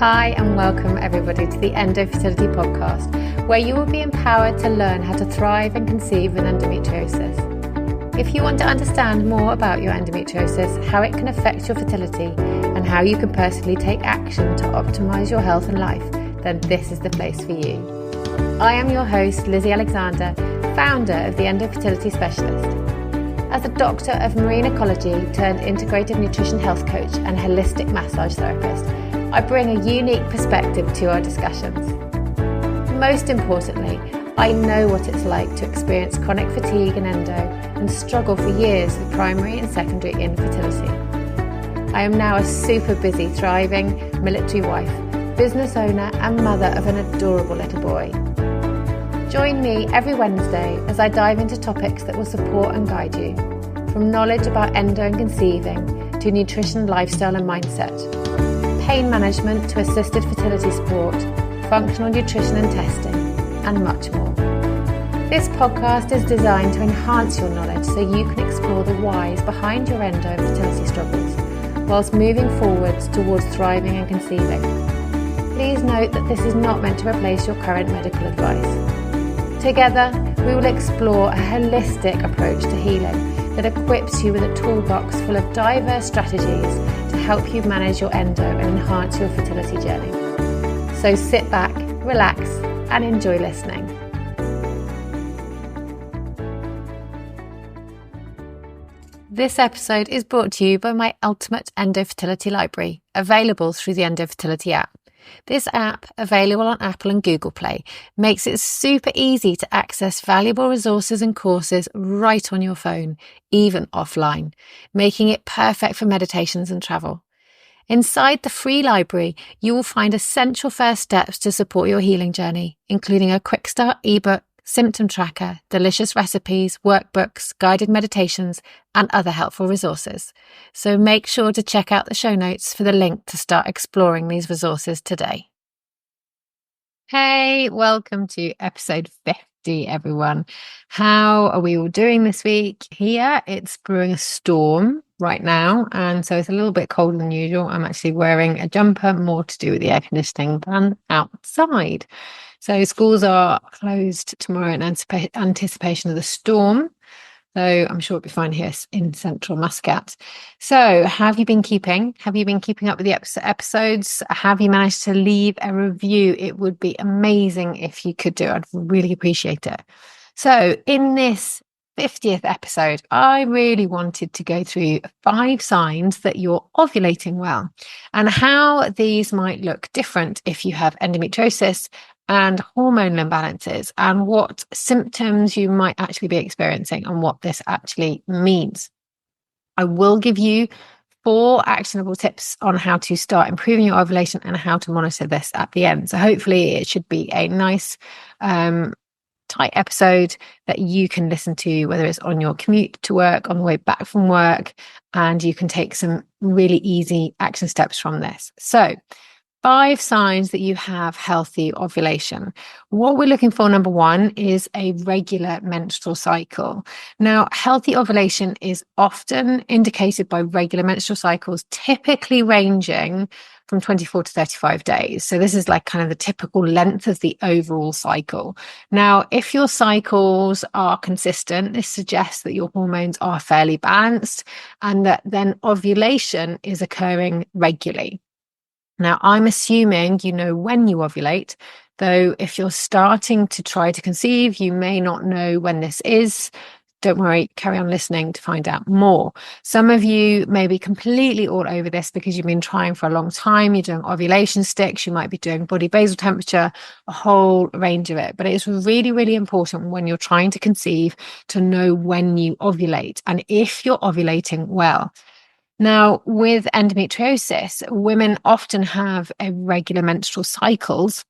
Hi and welcome everybody to the Fertility podcast, where you will be empowered to learn how to thrive and conceive with endometriosis. If you want to understand more about your endometriosis, how it can affect your fertility, and how you can personally take action to optimise your health and life, then this is the place for you. I am your host, Lizzie Alexander, founder of the Fertility Specialist. As a doctor of marine ecology turned integrative nutrition health coach and holistic massage therapist, I bring a unique perspective to our discussions. Most importantly, I know what it's like to experience chronic fatigue and endo and struggle for years with primary and secondary infertility. I am now a super busy, thriving military wife, business owner and mother of an adorable little boy. Join me every Wednesday as I dive into topics that will support and guide you, from knowledge about endo and conceiving to nutrition, lifestyle and mindset, pain management to assisted fertility support, functional nutrition and testing, and much more. This podcast is designed to enhance your knowledge so you can explore the whys behind your endo and fertility struggles, whilst moving forwards towards thriving and conceiving. Please note that this is not meant to replace your current medical advice. Together, we will explore a holistic approach to healing that equips you with a toolbox full of diverse strategies to help you manage your endo and enhance your fertility journey. So sit back, relax, and enjoy listening. This episode is brought to you by my Ultimate Endo Fertility Library, available through the Endo Fertility app. This app, available on Apple and Google Play, makes it super easy to access valuable resources and courses right on your phone, even offline, making it perfect for meditations and travel. Inside the free library, you will find essential first steps to support your healing journey, including a quick start ebook, symptom tracker, delicious recipes, workbooks, guided meditations, and other helpful resources. So make sure to check out the show notes for the link to start exploring these resources today. Hey, welcome to episode 50, everyone. How are we all doing this week? Here, it's brewing a storm right now, and so it's a little bit colder than usual. I'm actually wearing a jumper, more to do with the air conditioning than outside. So schools are closed tomorrow in anticipation of the storm. So I'm sure it'll be fine here in central Muscat. So have you been keeping up with the episodes? Have you managed to leave a review? It would be amazing if you could do. I'd really appreciate it. So in this 50th episode, I really wanted to go through 5 signs that you're ovulating well and how these might look different if you have endometriosis and hormonal imbalances, and what symptoms you might actually be experiencing and what this actually means. I will give you 4 actionable tips on how to start improving your ovulation and how to monitor this at the end. So hopefully it should be a nice tight episode that you can listen to, whether it's on your commute to work, on the way back from work, and you can take some really easy action steps from this. So 5 signs that you have healthy ovulation. What we're looking for, number 1, is a regular menstrual cycle. Now, healthy ovulation is often indicated by regular menstrual cycles, typically ranging from 24 to 35 days. So this is like kind of the typical length of the overall cycle. Now, if your cycles are consistent, this suggests that your hormones are fairly balanced and that then ovulation is occurring regularly. Now, I'm assuming you know when you ovulate, though if you're starting to try to conceive, you may not know when this is. Don't worry, carry on listening to find out more. Some of you may be completely all over this because you've been trying for a long time. You're doing ovulation sticks, you might be doing body basal temperature, a whole range of it. But it's really, really important when you're trying to conceive to know when you ovulate and if you're ovulating well. Now, with endometriosis, women often have irregular menstrual cycles,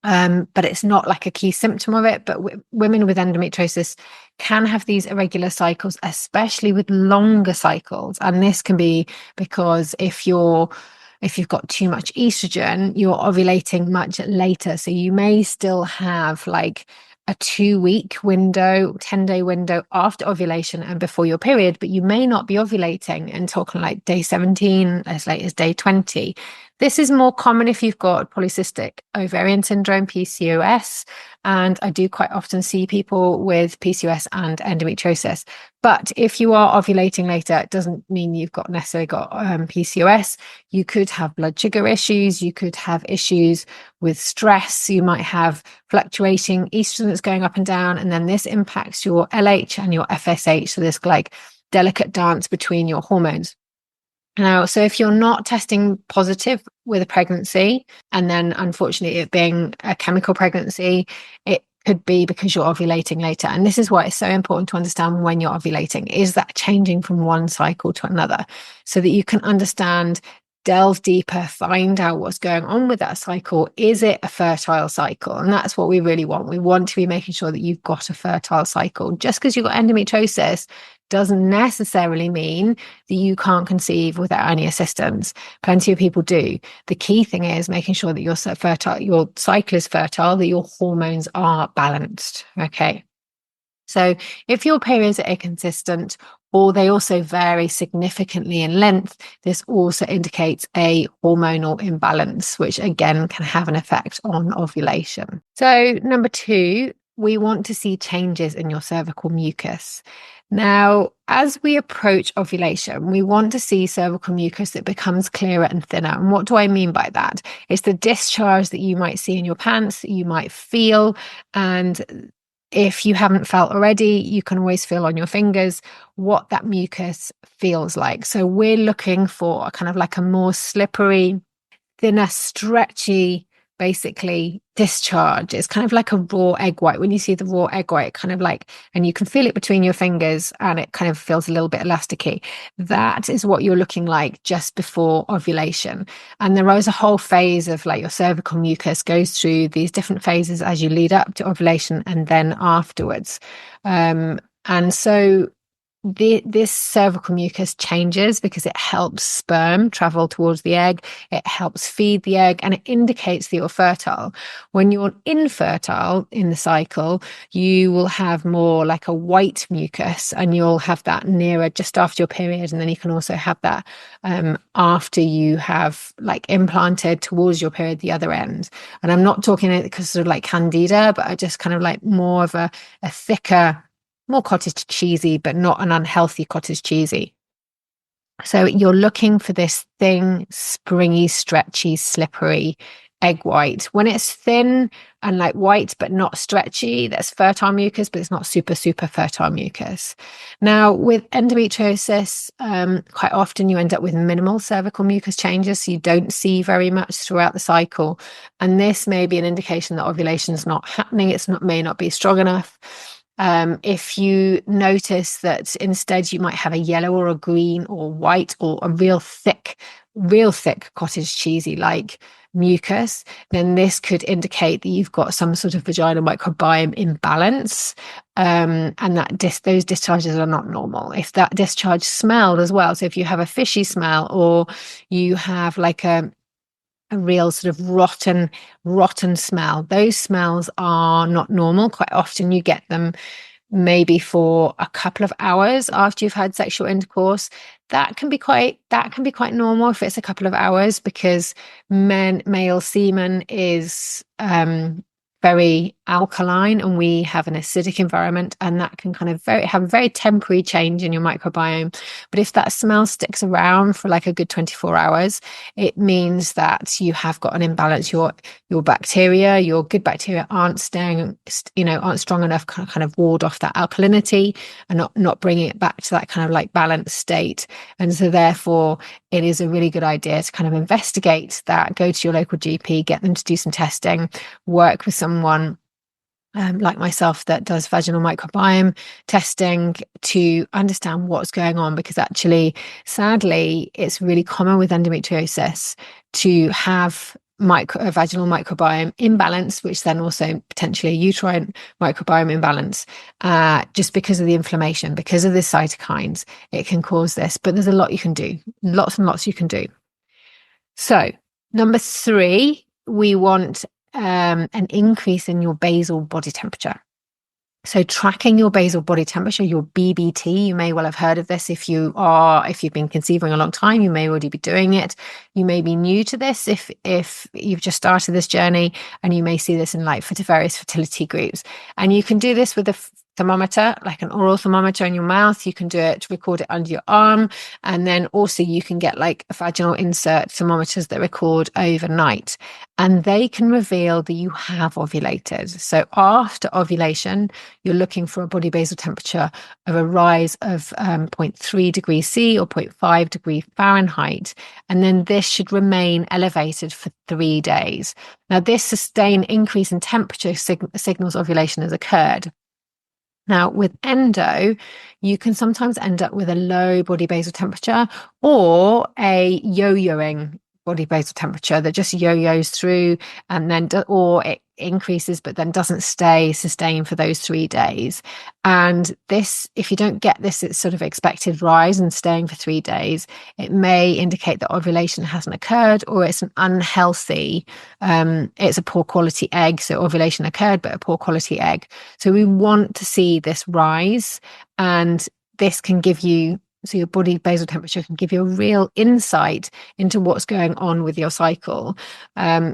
but it's not like a key symptom of it. But women with endometriosis can have these irregular cycles, especially with longer cycles. And this can be because if you've got too much estrogen, you're ovulating much later. So you may still have like a 2-week window, 10-day window after ovulation and before your period, but you may not be ovulating until kind of like day 17, as late as day 20. This is more common if you've got polycystic ovarian syndrome, PCOS, and I do quite often see people with PCOS and endometriosis. But if you are ovulating later, it doesn't mean you've got necessarily got PCOS. You could have blood sugar issues. You could have issues with stress. You might have fluctuating estrogen that's going up and down, and then this impacts your LH and your FSH. So this like delicate dance between your hormones. Now, so if you're not testing positive with a pregnancy, and then unfortunately it being a chemical pregnancy, it could be because you're ovulating later. And this is why it's so important to understand when you're ovulating. Is that changing from one cycle to another so that you can understand, delve deeper, find out what's going on with that cycle? Is it a fertile cycle? And that's what we really want. We want to be making sure that you've got a fertile cycle. Just because you've got endometriosis doesn't necessarily mean that you can't conceive without any assistance. Plenty of people do. The key thing is making sure that you're fertile, your cycle is fertile, that your hormones are balanced. Okay. So if your periods are inconsistent or they also vary significantly in length, this also indicates a hormonal imbalance, which again can have an effect on ovulation. So number 2, we want to see changes in your cervical mucus. Now, as we approach ovulation, we want to see cervical mucus that becomes clearer and thinner. And what do I mean by that? It's the discharge that you might see in your pants, that you might feel. And if you haven't felt already, you can always feel on your fingers what that mucus feels like. So we're looking for kind of like a more slippery, thinner, stretchy, basically discharge. It's kind of like a raw egg white. When you see the raw egg white, kind of like, and you can feel it between your fingers and it kind of feels a little bit elasticy. That is what you're looking like just before ovulation. And there is a whole phase of like your cervical mucus goes through these different phases as you lead up to ovulation and then afterwards. And so this cervical mucus changes because it helps sperm travel towards the egg. It helps feed the egg and it indicates that you're fertile. When you're infertile in the cycle, you will have more like a white mucus and you'll have that nearer just after your period. And then you can also have that after you have like implanted towards your period, the other end. And I'm not talking it because sort of like candida, but I just kind of like more of a thicker, more cottage cheesy, but not an unhealthy cottage cheesy. So you're looking for this thin, springy, stretchy, slippery egg white. When it's thin and like white, but not stretchy, that's fertile mucus, but it's not super, super fertile mucus. Now, with endometriosis, quite often you end up with minimal cervical mucus changes. So you don't see very much throughout the cycle. And this may be an indication that ovulation is not happening. May not be strong enough. If you notice that instead you might have a yellow or a green or white or a real thick cottage cheesy like mucus, then this could indicate that you've got some sort of vaginal microbiome imbalance, and that those discharges are not normal. If that discharge smelled as well, so if you have a fishy smell or you have like a real sort of rotten smell, those smells are not normal. Quite often you get them maybe for a couple of hours after you've had sexual intercourse. That can be quite normal if it's a couple of hours, because male semen is very alkaline and we have an acidic environment, and that can kind of have a very temporary change in your microbiome. But if that smell sticks around for like a good 24 hours, it means that you have got an imbalance. Your bacteria, your good bacteria aren't strong enough to kind of ward off that alkalinity and not bringing it back to that kind of like balanced state. And so therefore it is a really good idea to kind of investigate that, go to your local GP, get them to do some testing, work with someone like myself that does vaginal microbiome testing to understand what's going on, because actually, sadly, it's really common with endometriosis to have a vaginal microbiome imbalance, which then also potentially a uterine microbiome imbalance, just because of the inflammation, because of the cytokines. It can cause this, but there's a lot you can do, lots and lots you can do. So number 3, we want an increase in your basal body temperature. So tracking your basal body temperature, your BBT, you may well have heard of this. If you've been conceiving a long time, you may already be doing it. You may be new to this if you've just started this journey, and you may see this in like various fertility groups. And you can do this with a thermometer, like an oral thermometer in your mouth. You can do it, record it under your arm. And then also you can get like vaginal insert thermometers that record overnight, and they can reveal that you have ovulated. So after ovulation, you're looking for a body basal temperature of a rise of 0.3 degrees C or 0.5 degrees Fahrenheit. And then this should remain elevated for 3 days. Now, this sustained increase in temperature signals ovulation has occurred. Now, with endo, you can sometimes end up with a low body basal temperature or a yo-yoing body basal temperature that just yo-yos through, and then or it increases but then doesn't stay sustained for those 3 days. And this, if you don't get this, it's sort of expected rise and staying for 3 days, it may indicate that ovulation hasn't occurred, or it's an unhealthy, it's a poor quality egg. So ovulation occurred but a poor quality egg. So we want to see this rise, and this can give you, so your body basal temperature can give you a real insight into what's going on with your cycle.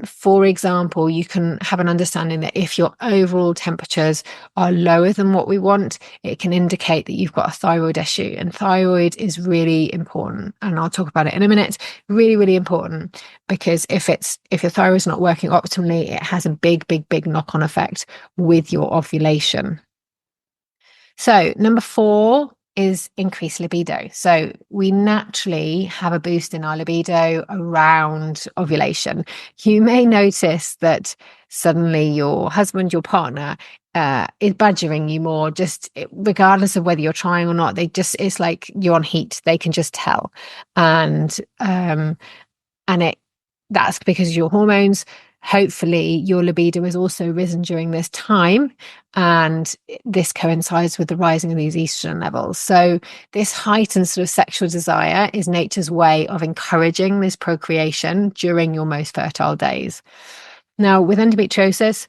For example, you can have an understanding that if your overall temperatures are lower than what we want, it can indicate that you've got a thyroid issue. And thyroid is really important, and I'll talk about it in a minute. Really, really important, because if your thyroid is not working optimally, it has a big knock-on effect with your ovulation. So number 4 is increased libido. So we naturally have a boost in our libido around ovulation. You may notice that suddenly your husband, your partner, is badgering you more, just regardless of whether you're trying or not. It's like you're on heat. They can just tell. And that's because of your hormones. Hopefully your libido has also risen during this time, and this coincides with the rising of these estrogen levels. So this heightened sort of sexual desire is nature's way of encouraging this procreation during your most fertile days. Now, with endometriosis,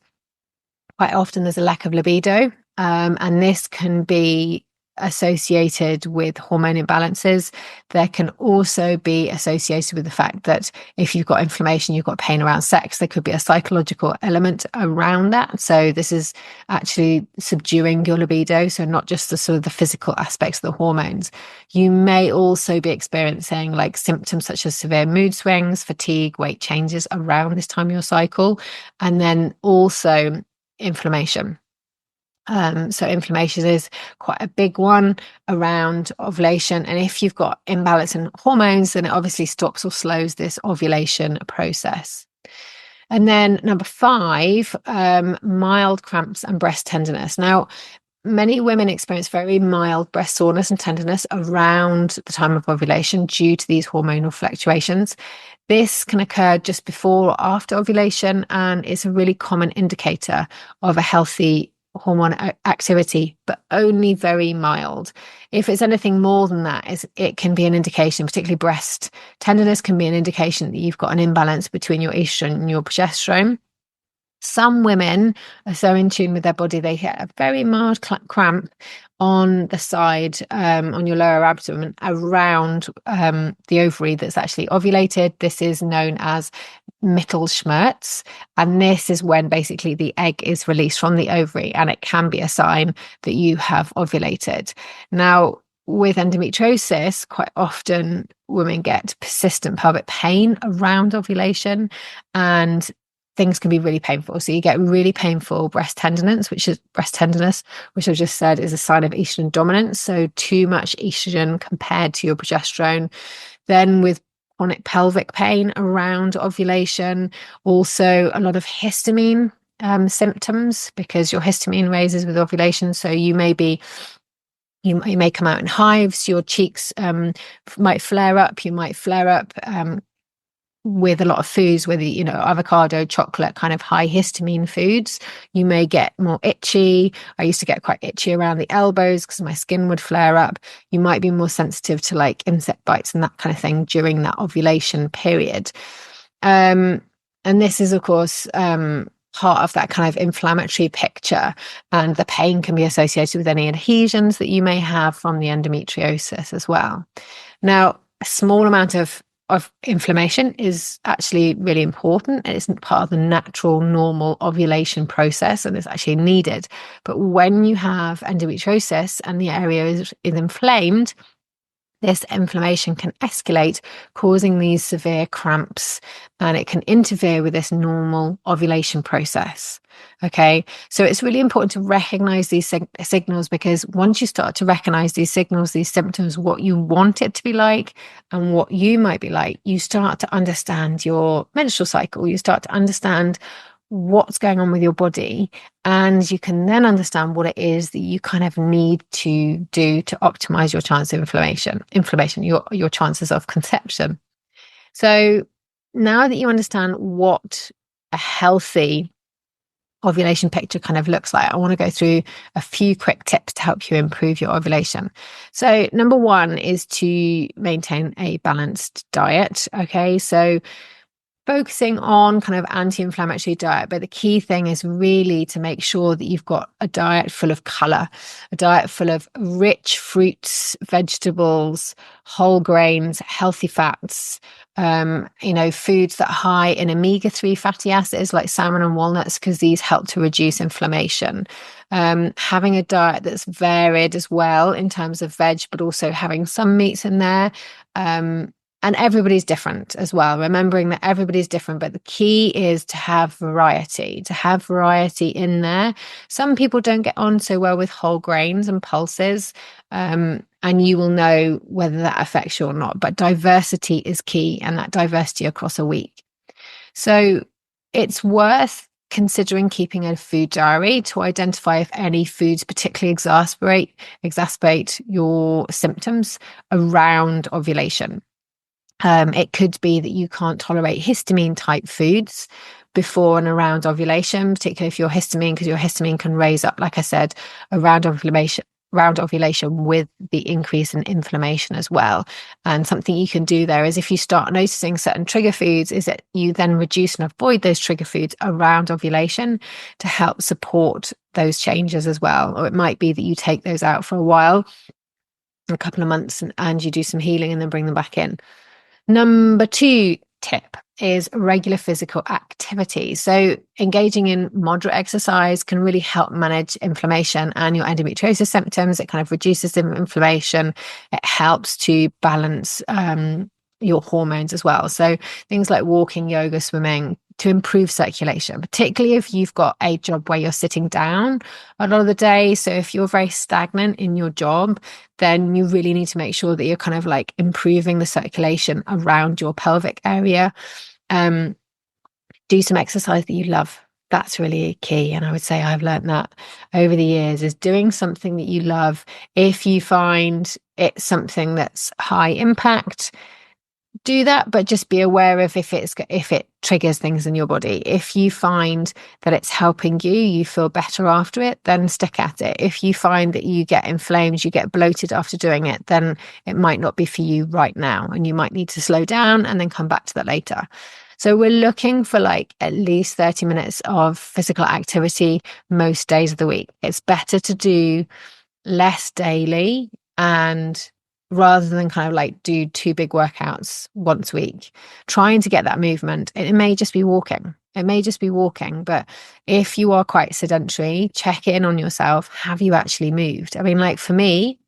quite often there's a lack of libido, and this can be associated with hormone imbalances. There can also be associated with the fact that if you've got inflammation, you've got pain around sex. There could be a psychological element around that. So this is actually subduing your libido. So not just the sort of the physical aspects of the hormones. You may also be experiencing like symptoms such as severe mood swings, fatigue, weight changes around this time of your cycle, and then also inflammation. So inflammation is quite a big one around ovulation. And if you've got imbalance in hormones, then it obviously stops or slows this ovulation process. And then number 5, mild cramps and breast tenderness. Now, many women experience very mild breast soreness and tenderness around the time of ovulation due to these hormonal fluctuations. This can occur just before or after ovulation, and it's a really common indicator of a healthy hormone activity, but only very mild. If it's anything more than that, it can be an indication, particularly breast tenderness can be an indication that you've got an imbalance between your estrogen and your progesterone. Some women are so in tune with their body, they get a very mild cramp on the side, on your lower abdomen around the ovary that's actually ovulated. This is known as Mittelschmerz, and this is when basically the egg is released from the ovary, and it can be a sign that you have ovulated. Now, with endometriosis, quite often women get persistent pelvic pain around ovulation, and things can be really painful. So you get really painful breast tenderness, which I've just said is a sign of estrogen dominance. So too much estrogen compared to your progesterone. Then with chronic pelvic pain around ovulation, also a lot of histamine symptoms, because your histamine raises with ovulation. So you may come out in hives, your cheeks might flare up, you might flare up with a lot of foods, whether, avocado, chocolate, kind of high histamine foods. You may get more itchy. I used to get quite itchy around the elbows because my skin would flare up. You might be more sensitive to like insect bites and that kind of thing during that ovulation period. And this is, of course, part of that kind of inflammatory picture, and the pain can be associated with any adhesions that you may have from the endometriosis as well. Now, a small amount of inflammation is actually really important. It's part of the natural, normal ovulation process, and it's actually needed. But when you have endometriosis and the area is inflamed, this inflammation can escalate, causing these severe cramps, and it can interfere with this normal ovulation process. Okay, so it's really important to recognize these signals, because once you start to recognize these signals, these symptoms, what you want it to be like and what you might be like, you start to understand your menstrual cycle. You start to understand what's going on with your body, and you can then understand what it is that you kind of need to do to optimize your chance of inflammation, your chances of conception. So now that you understand what a healthy ovulation picture kind of looks like, I want to go through a few quick tips to help you improve your ovulation. So number one is to maintain a balanced diet. Okay, so focusing on kind of anti-inflammatory diet, but the key thing is really to make sure that you've got a diet full of color, a diet full of rich fruits, vegetables, whole grains, healthy fats, foods that are high in omega-3 fatty acids like salmon and walnuts, because these help to reduce inflammation. Having a diet that's varied as well in terms of veg, but also having some meats in there. And everybody's different as well, remembering that everybody's different, but the key is to have variety in there. Some people don't get on so well with whole grains and pulses, and you will know whether that affects you or not, but diversity is key, and that diversity across a week. So it's worth considering keeping a food diary to identify if any foods particularly exacerbate your symptoms around ovulation. It could be that you can't tolerate histamine type foods before and around ovulation, particularly if you're histamine, because your histamine can raise up, like I said, around ovulation with the increase in inflammation as well. And something you can do there is, if you start noticing certain trigger foods, is that you then reduce and avoid those trigger foods around ovulation to help support those changes as well. Or it might be that you take those out for a while, a couple of months, and you do some healing and then bring them back in. Number 2 tip is regular physical activity. So engaging in moderate exercise can really help manage inflammation and your endometriosis symptoms. It kind of reduces the inflammation. It helps to balance your hormones as well. So things like walking, yoga, swimming, to improve circulation, particularly if you've got a job where you're sitting down a lot of the day. So if you're very stagnant in your job, then you really need to make sure that you're kind of like improving the circulation around your pelvic area. Do some exercise that you love. That's really key. And I would say I've learned that over the years, is doing something that you love. If you find it's something that's high impact, do that, but just be aware of if it triggers things in your body. If you find that it's helping you feel better after it, then stick at it. If you find that you get inflamed, you get bloated after doing it, then it might not be for you right now, and you might need to slow down and then come back to that later. So we're looking for like at least 30 minutes of physical activity most days of the week. It's better to do less daily, and rather than kind of like do 2 big workouts once a week, trying to get that movement. It may just be walking. But if you are quite sedentary, check in on yourself. Have you actually moved? I mean, like for me,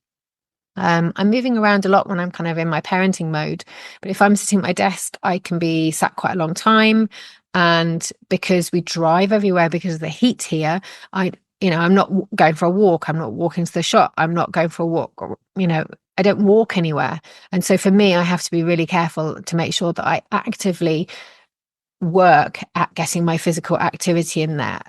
I'm moving around a lot when I'm kind of in my parenting mode. But if I'm sitting at my desk, I can be sat quite a long time. And because we drive everywhere because of the heat here, I'm not going for a walk. I'm not walking to the shop. I'm not going for a walk. I don't walk anywhere. And so for me, I have to be really careful to make sure that I actively work at getting my physical activity in there.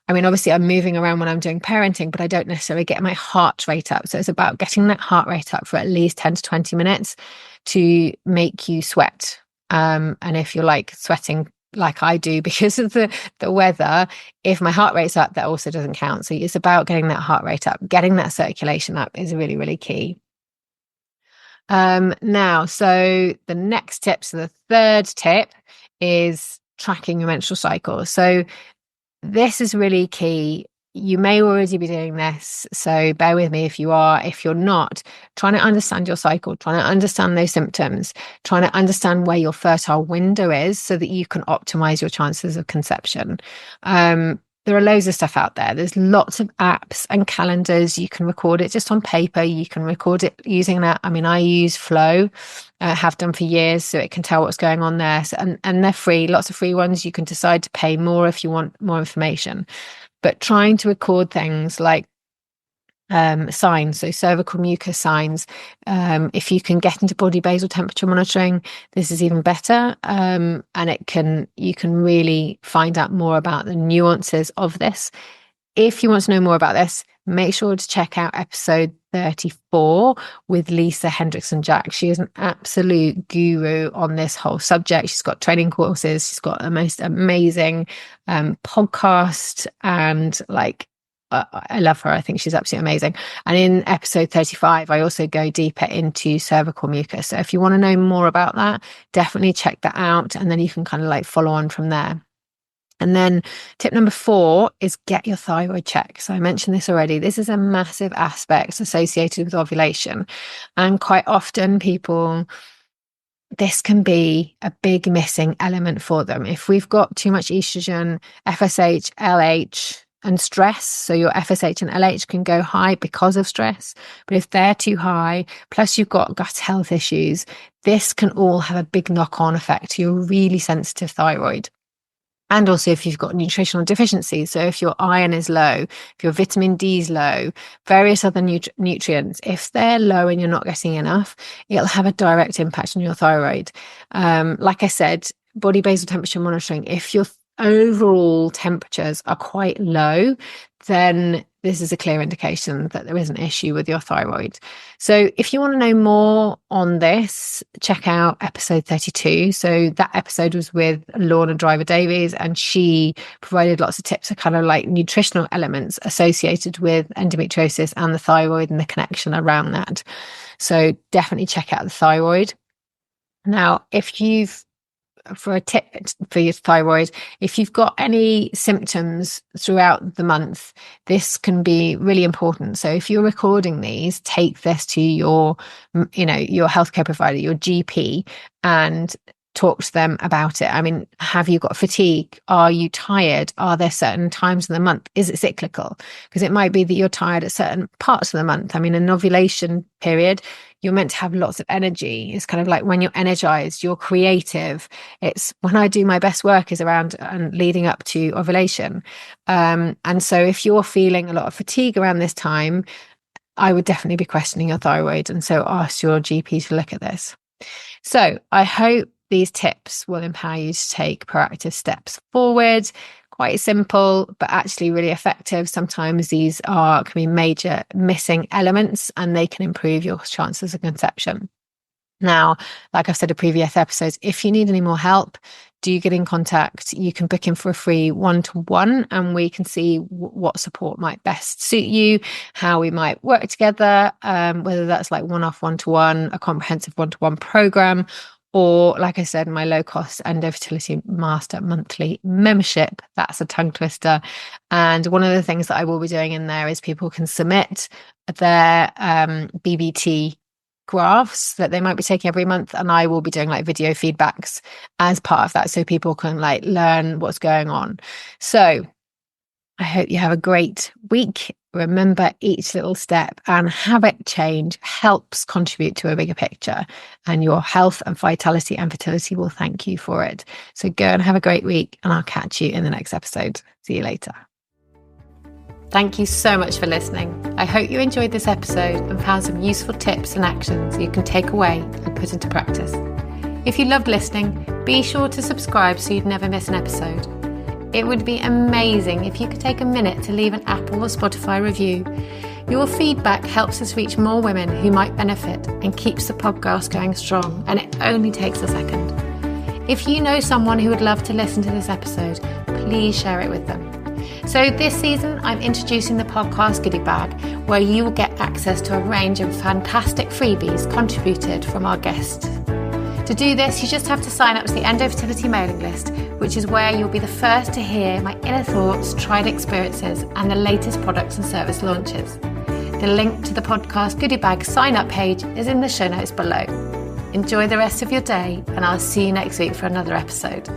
Obviously I'm moving around when I'm doing parenting, but I don't necessarily get my heart rate up. So it's about getting that heart rate up for at least 10 to 20 minutes to make you sweat. And if you're like sweating like I do because of the weather, if my heart rate's up, that also doesn't count. So it's about getting that heart rate up. Getting that circulation up is really, really key. Now, so the next tip, so the third tip is tracking your menstrual cycle. So this is really key. You may already be doing this, so bear with me if you are. If you're not, trying to understand your cycle, trying to understand those symptoms, trying to understand where your fertile window is so that you can optimize your chances of conception. There are loads of stuff out there. There's lots of apps and calendars. You can record it just on paper. You can record it using that. I mean, I use Flow, have done for years, so it can tell what's going on there. So, and they're free, lots of free ones. You can decide to pay more if you want more information. But trying to record things like signs, so cervical mucus signs. If you can get into body basal temperature monitoring, this is even better. And you can really find out more about the nuances of this. If you want to know more about this, make sure to check out episode 34 with Lisa Hendrickson-Jack. She is an absolute guru on this whole subject. She's got training courses. She's got the most amazing podcast, and I love her. I think she's absolutely amazing. And in episode 35, I also go deeper into cervical mucus. So if you want to know more about that, definitely check that out. And then you can kind of follow on from there. And then tip number 4 is get your thyroid checked. So I mentioned this already. This is a massive aspect associated with ovulation. And quite often this can be a big missing element for them. If we've got too much estrogen, FSH, LH, and stress, so your FSH and LH can go high because of stress. But if they're too high, plus you've got gut health issues, this can all have a big knock-on effect to your really sensitive thyroid. And also if you've got nutritional deficiencies, so if your iron is low, if your vitamin D is low, various other nutrients, if they're low and you're not getting enough, it'll have a direct impact on your thyroid. Like I said, body basal temperature monitoring, if your overall temperatures are quite low, then this is a clear indication that there is an issue with your thyroid. So if you want to know more on this, check out episode 32. So that episode was with Lorna Driver-Davies, and she provided lots of tips of kind of nutritional elements associated with endometriosis and the thyroid and the connection around that. So definitely check out the thyroid. Now, for a tip for your thyroid, if you've got any symptoms throughout the month, this can be really important. So if you're recording these, take this to your healthcare provider, your GP, and talk to them about it. I mean, have you got fatigue? Are you tired? Are there certain times of the month? Is it cyclical? Because it might be that you're tired at certain parts of the month. I mean, an ovulation period, you're meant to have lots of energy. It's kind of like when you're energized, you're creative. It's when I do my best work is around and leading up to ovulation. And so if you're feeling a lot of fatigue around this time, I would definitely be questioning your thyroid. And so ask your GP to look at this. So I hope these tips will empower you to take proactive steps forward. Quite simple, but actually really effective. Sometimes these can be major missing elements, and they can improve your chances of conception. Now, like I've said in previous episodes, if you need any more help, do get in contact. You can book in for a free one-to-one, and we can see what support might best suit you, how we might work together, whether that's one-off one-to-one, a comprehensive one-to-one program, or, like I said, my low-cost Fertility Master monthly membership. That's a tongue twister. And one of the things that I will be doing in there is people can submit their BBT graphs that they might be taking every month, and I will be doing video feedbacks as part of that, so people can learn what's going on. So I hope you have a great week. Remember, each little step and habit change helps contribute to a bigger picture, and your health and vitality and fertility will thank you for it. So go and have a great week, and I'll catch you in the next episode. See you later. Thank you so much for listening. I hope you enjoyed this episode and found some useful tips and actions you can take away and put into practice. If you loved listening, be sure to subscribe so you'd never miss an episode. It would be amazing if you could take a minute to leave an Apple or Spotify review. Your feedback helps us reach more women who might benefit and keeps the podcast going strong, and it only takes a second. If you know someone who would love to listen to this episode, please share it with them. So this season, I'm introducing the podcast goodie bag, where you will get access to a range of fantastic freebies contributed from our guests. To do this, you just have to sign up to the Fertility mailing list, which is where you'll be the first to hear my inner thoughts, tried experiences, and the latest products and service launches. The link to the podcast goodie bag sign up page is in the show notes below. Enjoy the rest of your day, and I'll see you next week for another episode.